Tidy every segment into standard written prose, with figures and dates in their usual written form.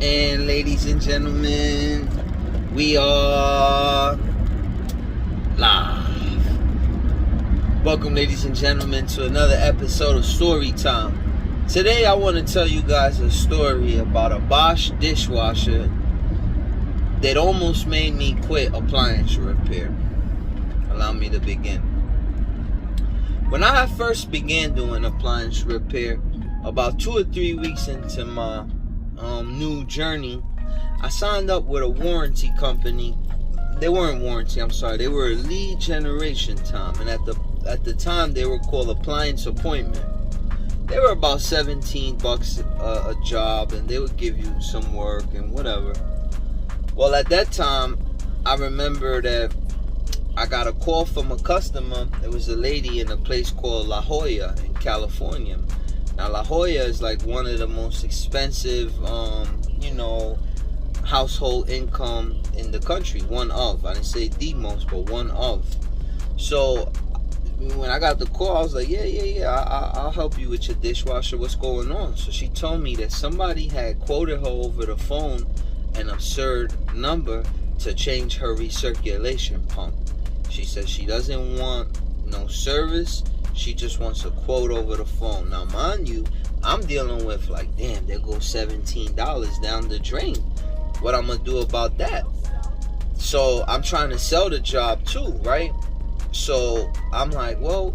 And ladies and gentlemen, we are live. Welcome, ladies and gentlemen, to another episode of Story Time. Today I want to tell you guys a story about a Bosch dishwasher that almost made me quit appliance repair. Allow me to begin. When I first began doing appliance repair, about 2 or 3 weeks into my new journey, I signed up with a warranty company. They weren't warranty, I'm sorry. They were a lead generation time, and at the time they were called Appliance Appointment. They were about $17 a job, and they would give you some work and whatever. Well, at that time, I remember that I got a call from a customer. It was a lady in a place called La Jolla in California. Now, La Jolla is like one of the most expensive, household income in the country. One of. I didn't say the most, but one of. So, when I got the call, I was like, yeah, I'll help you with your dishwasher. What's going on? So, she told me that somebody had quoted her over the phone an absurd number to change her recirculation pump. She said she doesn't want no service. She just wants a quote over the phone. Now, mind you, I'm dealing with like, damn, there goes $17 down the drain. What I'm going to do about that? So I'm trying to sell the job too, right? So I'm like, well,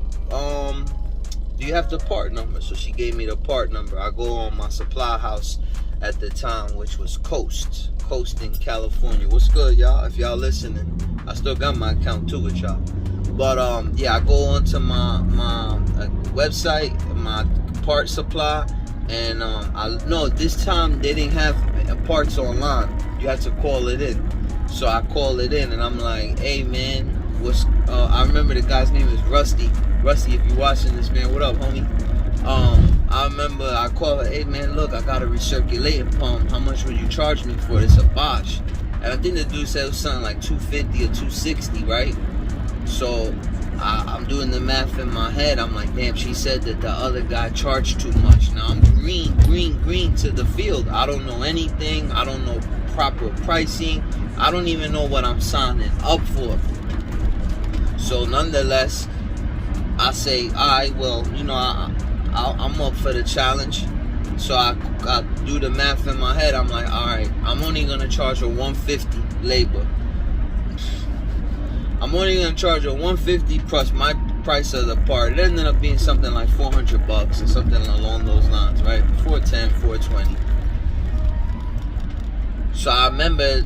do you have the part number? So she gave me the part number. I go on my supply house at the time, which was Coast in California. What's good, y'all? If y'all listening, I still got my account too with y'all. But I go onto my website, my part supply, and I know this time they didn't have parts online. You had to call it in. So I call it in, and I'm like, hey man, I remember the guy's name is Rusty. Rusty, if you're watching this, man, what up, homie? I remember I called her, hey man, look, I got a recirculating pump. How much would you charge me for this? A Bosch. And I think the dude said it was something like $250 or $260, right? So I'm doing the math in my head. I'm like, damn, she said that the other guy charged too much. Now I'm green to the field. I don't know anything. I don't know proper pricing. I don't even know what I'm signing up for. So nonetheless, I say, all right, well, I'm up for the challenge. So I do the math in my head. I'm like, all right, I'm only gonna charge her $150 labor. I'm only gonna charge her $150 plus my price of the part. It ended up being something like $400 or something along those lines, right? $410, $420. So I remember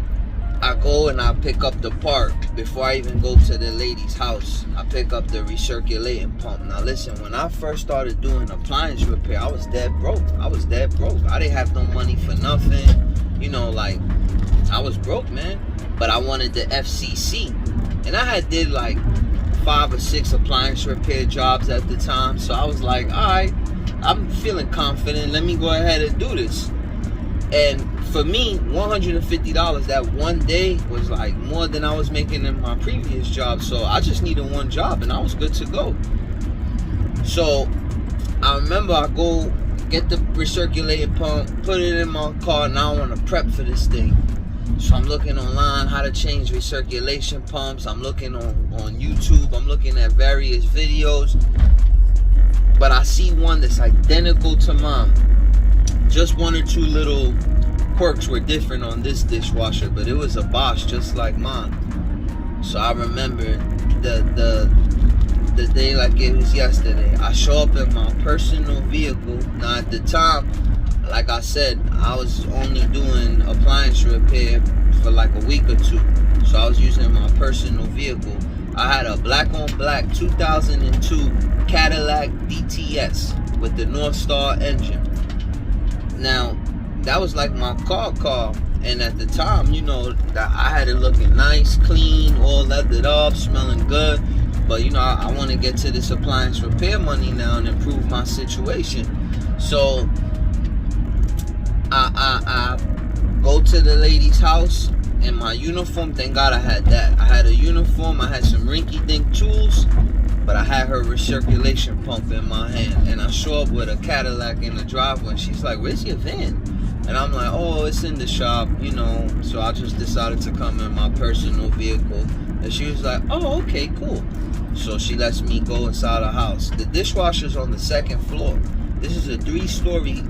I go and I pick up the part before I even go to the lady's house. I pick up the recirculating pump. Now listen, when I first started doing appliance repair, I was dead broke. I didn't have no money for nothing. I was broke, man. But I wanted the FCC. And I did like 5 or 6 appliance repair jobs at the time. So I was like, all right, I'm feeling confident. Let me go ahead and do this. And for me, $150 that one day was like more than I was making in my previous job. So I just needed one job and I was good to go. So I remember I go get the recirculating pump, put it in my car. Now I want to prep for this thing. So I'm looking online how to change recirculation pumps. I'm looking on YouTube. I'm looking at various videos. But I see one that's identical to mine. Just 1 or 2 little quirks were different on this dishwasher, but it was a Bosch just like mine. So I remember the day like it was yesterday. I show up in my personal vehicle. Now at the time, like I said, I was only doing appliance repair for like a week or 2. So I was using my personal vehicle. I had a black on black 2002 Cadillac DTS with the North Star engine. Now, that was like my car. And at the time, that I had it looking nice, clean, all leathered up, smelling good. But, I want to get to this appliance repair money now and improve my situation. So I go to the lady's house in my uniform. Thank God I had that. I had a uniform. I had some rinky-dink tools. But I had her recirculation pump in my hand. And I show up with a Cadillac in the driveway. And she's like, where's your van? And I'm like, oh, it's in the shop, you know. So I just decided to come in my personal vehicle. And she was like, oh, okay, cool. So she lets me go inside the house. The dishwasher's on the second floor. This is a 3-story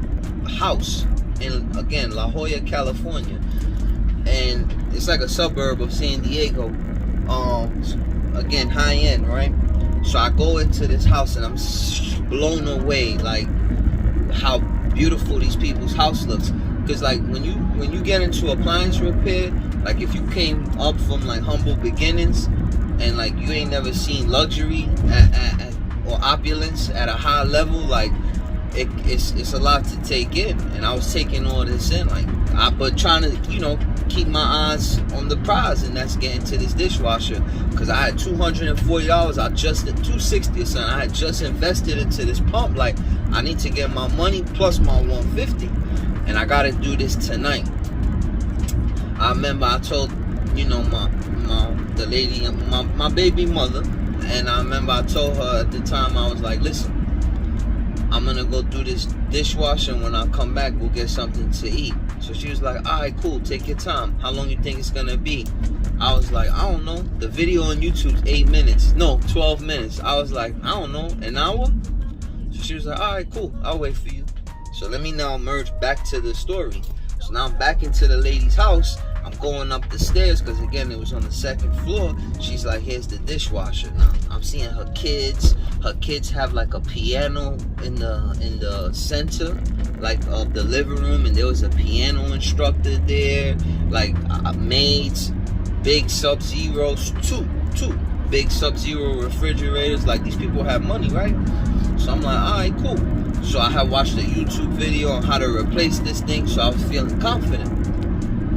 house in, again, La Jolla, California. And it's like a suburb of San Diego. Again, high end, right? So I go into this house and I'm blown away, like how beautiful these people's house looks. Because like when you get into appliance repair, like if you came up from like humble beginnings and like you ain't never seen luxury or opulence at a high level, like it's a lot to take in. And I was taking all this in, like but trying to, you know, keep my eyes on the prize, and that's getting to this dishwasher. Because I had $240, I just at $260 or something, I had just invested into this pump. Like I need to get my money plus my $150, and I gotta do this tonight. I remember I told, you know, the lady, my baby mother, and I remember I told her at the time, I was like, listen, I'm gonna go do this dishwasher, and when I come back, we'll get something to eat. So she was like, all right, cool, take your time. How long you think it's gonna be? I was like, I don't know. The video on YouTube's 8 minutes. No, 12 minutes. I was like, I don't know, an hour? So she was like, all right, cool, I'll wait for you. So let me now merge back to the story. So now I'm back into the lady's house. I'm going up the stairs because again it was on the second floor. She's like, here's the dishwasher. Now I'm seeing her kids. Her kids have like a piano in the center, like of the living room, and there was a piano instructor there, like maids, big Sub-Zeros, two big Sub-Zero refrigerators. Like these people have money, right? So I'm like, all right, cool. So I had watched a YouTube video on how to replace this thing, so I was feeling confident.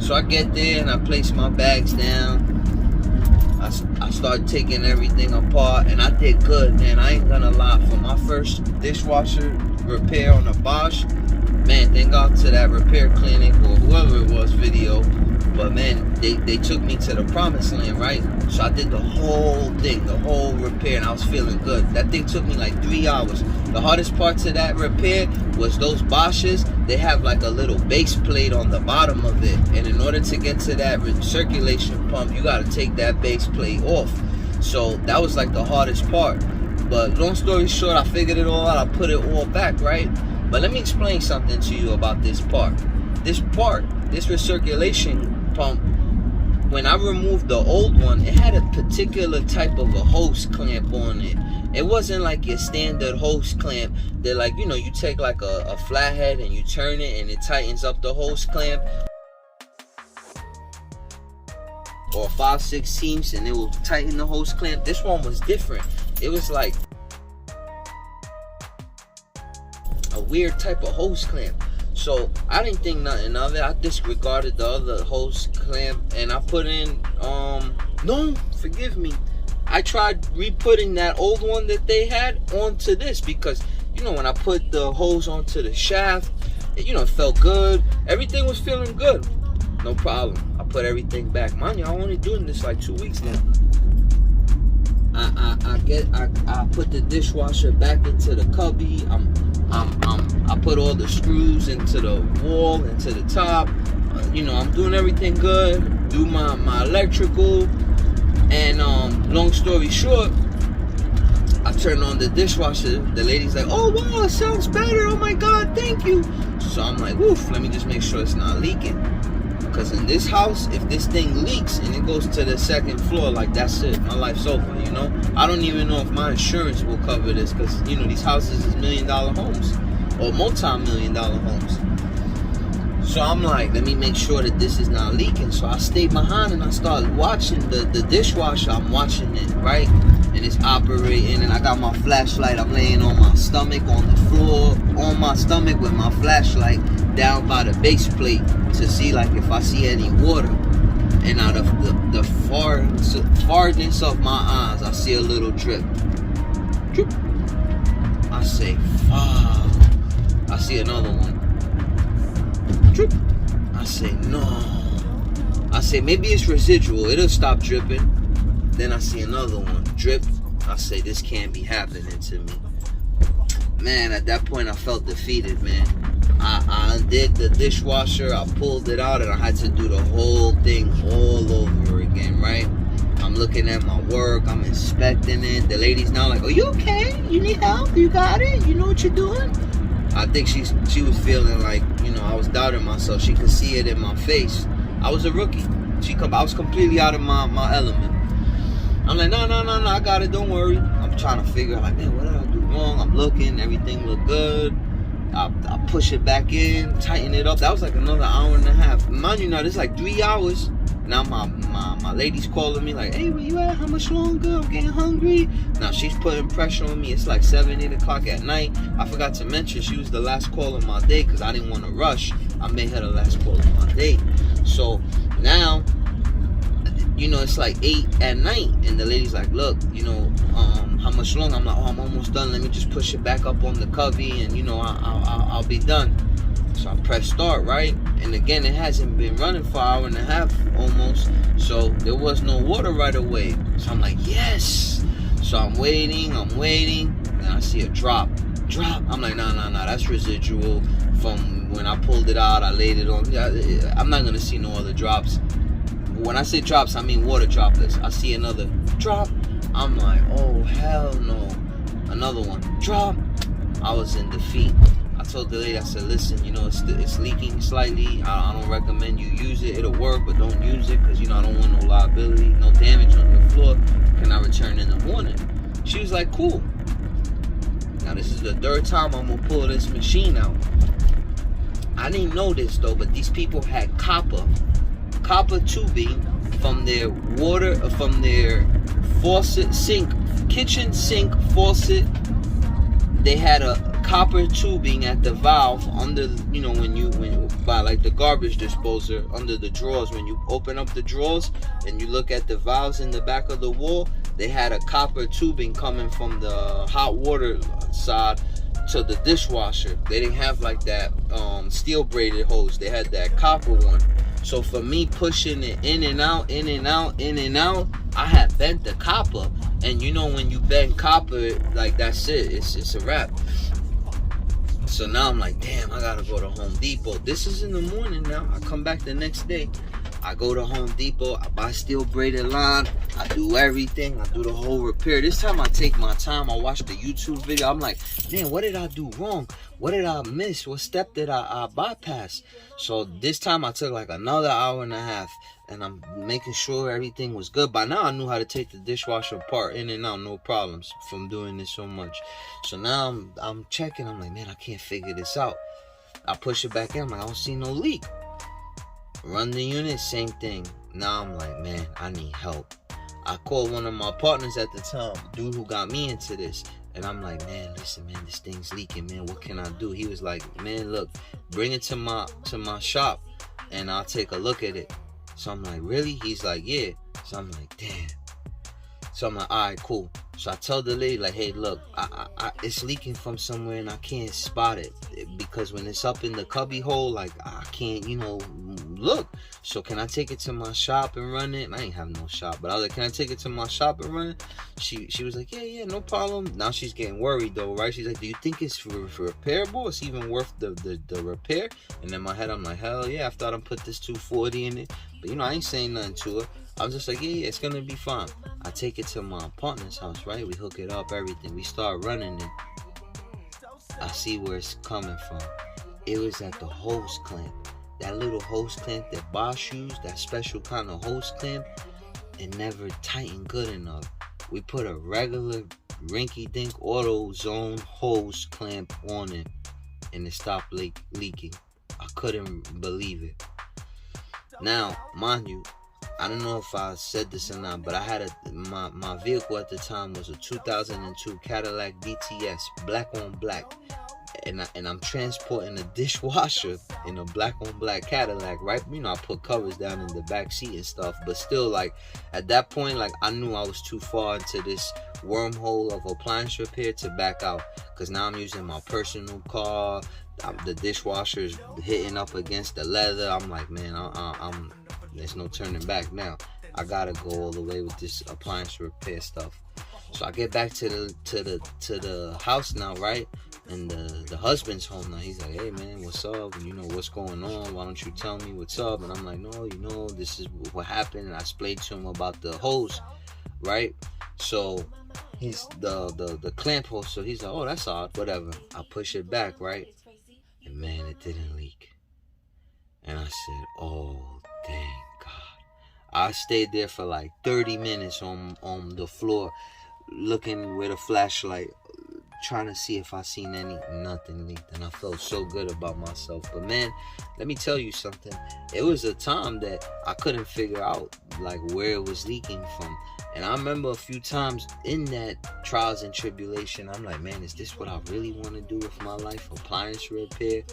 So I get there and I place my bags down. I started taking everything apart, and I did good, man. I ain't gonna lie. For my first dishwasher repair on a Bosch, man, thank God to that repair clinic or whoever it was video. But man, they took me to the promised land, right? So I did the whole thing, the whole repair, and I was feeling good. That thing took me like 3 hours. The hardest part to that repair was those Bosches. They have like a little base plate on the bottom of it, and in order to get to that circulation pump, you got to take that base plate off. So that was like the hardest part. But long story short, I figured it all out. I put it all back, right? But let me explain something to you about this part. This recirculation pump, when I removed the old one, it had a particular type of a hose clamp on it. It wasn't like your standard hose clamp. They're like, you know, you take like a flathead and you turn it and it tightens up the hose clamp, or 5/16 and it will tighten the hose clamp. This one was different. It was like a weird type of hose clamp. So I didn't think nothing of it. I disregarded the other hose clamp and I put in, no, forgive me. I tried re-putting that old one that they had onto this because, you know, when I put the hose onto the shaft, it felt good. Everything was feeling good. No problem. I put everything back. Mind you, I'm only doing this like 2 weeks now. I put the dishwasher back into the cubby. I put all the screws into the wall, into the top. I'm doing everything good. Do my electrical. And long story short, I turned on the dishwasher. The lady's like, oh wow, it sounds better. Oh my God, thank you. So I'm like, woof, let me just make sure it's not leaking. Because in this house, if this thing leaks and it goes to the second floor, like that's it, my life's over, I don't even know if my insurance will cover this because, these houses is $1 million homes or multi-million-dollar homes. So I'm like, let me make sure that this is not leaking. So I stayed behind and I started watching the dishwasher. I'm watching it, right? And it's operating and I got my flashlight. I'm laying on my stomach on the floor, on my stomach with my flashlight down by the base plate to see like if I see any water. And out of the farness of my eyes, I see a little drip. Drip. I say, fuck. I see another one. Drip. I say, no. I say, maybe it's residual. It'll stop dripping. Then I see another one. Drip. I say, this can't be happening to me. Man, at that point, I felt defeated, man. I did the dishwasher, I pulled it out, and I had to do the whole thing all over again, right? I'm looking at my work, I'm inspecting it. The lady's now like, are you okay? You need help? You got it? You know what you're doing? I think she was feeling like, I was doubting myself. She could see it in my face. I was a rookie. I was completely out of my element. I'm like, no, I got it, don't worry. I'm trying to figure out, like, man, what did I do wrong? I'm looking, everything looked good. I push it back in, tighten it up. That was like another hour and a half. Mind you, now this is like 3 hours. Now my lady's calling me like, hey, where you at? How much longer? I'm getting hungry. Now she's putting pressure on me. It's like 7, 8 o'clock at night. I forgot to mention she was the last call of my day because I didn't want to rush. I made her the last call of my day. So now, it's like 8 at night, and the lady's like, look, how much longer? I'm like, oh, I'm almost done. Let me just push it back up on the cubby, and I'll be done. So I press start, right? And again, it hasn't been running for an hour and a half almost, so there was no water right away. So I'm like, yes. So I'm waiting, and I see a drop. I'm like, no, that's residual from when I pulled it out. I laid it on. I'm not gonna see no other drops. When I say drops, I mean water droplets. I see another drop. I'm like, oh, hell no. Another one. Drop. I was in defeat. I told the lady, I said, listen, it's leaking slightly. I don't recommend you use it. It'll work, but don't use it because, I don't want no liability, no damage on your floor. Can I return in the morning? She was like, cool. Now, this is the 3rd time I'm going to pull this machine out. I didn't know this, though, but these people had copper tubing from their kitchen sink faucet. They had a copper tubing at the valve under, when by like the garbage disposer under the drawers. When you open up the drawers and you look at the valves in the back of the wall, they had a copper tubing coming from the hot water side to the dishwasher. They didn't have like that steel braided hose. They had that copper one. So for me pushing it in and out, I had bent the copper. And when you bend copper, like that's it. It's a wrap. So now I'm like, damn, I gotta go to Home Depot. This is in the morning now. I come back the next day. I go to Home Depot. I buy steel braided line. I do everything. I do the whole repair. This time I take my time. I watch the YouTube video. I'm like, man, what did I do wrong? What did I miss? What step did I bypass? So this time I took like another hour and a half. And I'm making sure everything was good. By now I knew how to take the dishwasher apart in and out, no problems from doing this so much. So now I'm checking. I'm like, man, I can't figure this out. I push it back in. I'm like, I don't see no leak. Run the unit, same thing. Now I'm like, man, I need help. I called one of my partners at the time, dude who got me into this. And I'm like, man, listen, man, this thing's leaking, man. What can I do? He was like, man, look, bring it to my shop and I'll take a look at it. So I'm like, really? He's like, yeah. So I'm like, damn. So I'm like, all right, cool. So I tell the lady, like, hey, look, it's leaking from somewhere and I can't spot it because when it's up in the cubby hole, like, I can't, look. So can I take it to my shop and run it? And I ain't have no shop, but I was like, can I take it to my shop and run it? She was like, yeah, no problem. Now she's getting worried though, right? She's like, do you think it's repairable? It's even worth the repair? And in my head, I'm like, hell yeah, after I done put this 240 in it. But I ain't saying nothing to her. I was just like, yeah, it's gonna be fine. I take it to my partner's house, right? We hook it up, everything. We start running it. I see where it's coming from. It was at the hose clamp. That little hose clamp that Bosch used, that special kind of hose clamp, it never tightened good enough. We put a regular rinky-dink auto zone hose clamp on it, and it stopped leaking. I couldn't believe it. Now, mind you, I don't know if I said this or not, but I had my vehicle at the time was a 2002 Cadillac DTS, black on black, and I'm transporting a dishwasher in a black on black Cadillac, right? I put covers down in the back seat and stuff, but still, like, at that point, like, I knew I was too far into this wormhole of appliance repair to back out, because now I'm using my personal car. The dishwasher's hitting up against the leather. I'm like, man, there's no turning back now. I gotta go all the way with this appliance repair stuff. So I get back to the house now, right? and the husband's home now. He's like, hey man, what's up? You know, what's going on? Why don't you tell me what's up? And I'm like, no, you know, this is what happened. And I explained to him about the hose, right? So he's the clamp hose. So he's like, oh, that's odd, whatever. I push it back, right? And man, it didn't leak. And I said, oh, thank God. I stayed there for like 30 minutes on the floor, looking with a flashlight, trying to see if I seen nothing leaked. And I felt so good about myself. But man, let me tell you something. It was a time that I couldn't figure out like where it was leaking from. And I remember a few times in that trials and tribulation, I'm like, man, is this what I really want to do with my life? Appliance repair?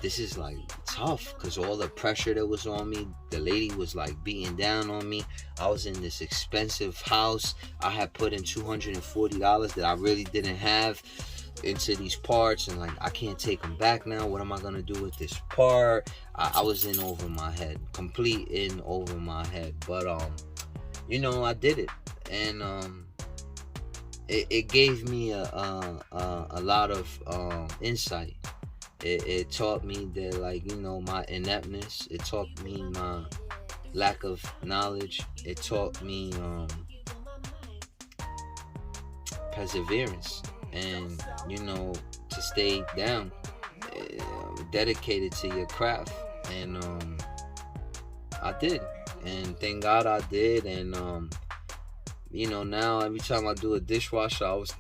This is like tough, because all the pressure that was on me, the lady was like beating down on me. I was in this expensive house. I had put in $240 that I really didn't have into these parts, and like, I can't take them back now. What am I gonna do with this part? I was in over my head, complete in over my head. But you know, I did it, and it gave me a lot of insight. It taught me that, like, you know, my ineptness. It taught me my lack of knowledge. It taught me perseverance, and, you know, to stay down, dedicated to your craft. And I did, and thank God I did. And you know, now every time I do a dishwasher, I was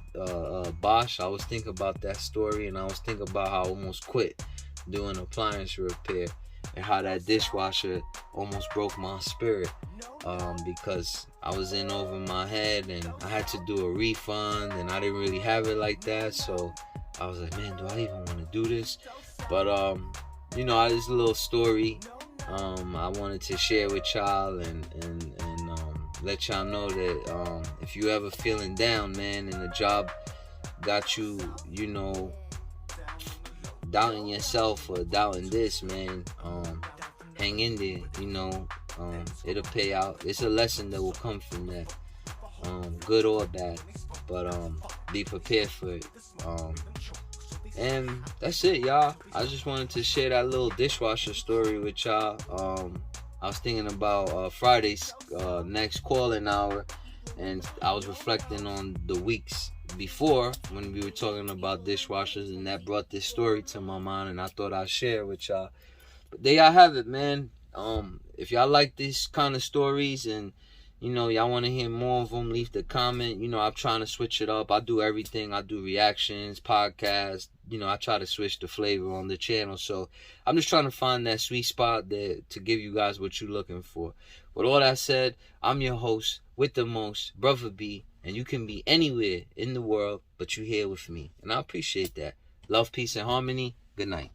Bosch, I was thinking about that story, and I was thinking about how I almost quit doing appliance repair, and how that dishwasher almost broke my spirit, because I was in over my head, and I had to do a refund, and I didn't really have it like that. So I was like, man, do I even want to do this? But you know, this little story I wanted to share with y'all, and let y'all know that if you ever feeling down, man, and the job got you, you know, doubting yourself or doubting this, man, hang in there. You know, it'll pay out. It's a lesson that will come from that, good or bad. But be prepared for it. And that's it, y'all. I just wanted to share that little dishwasher story with y'all. I was thinking about Friday's next calling hour, and I was reflecting on the weeks before when we were talking about dishwashers, and that brought this story to my mind, and I thought I'd share it with y'all. But there y'all have it, man. If y'all like these kind of stories, and, you know, y'all want to hear more of them, leave the comment. You know, I'm trying to switch it up. I do everything. I do reactions, podcasts. You know, I try to switch the flavor on the channel. So I'm just trying to find that sweet spot there to give you guys what you're looking for. With all that said, I'm your host with the most, Brother B. And you can be anywhere in the world, but you're here with me. And I appreciate that. Love, peace, and harmony. Good night.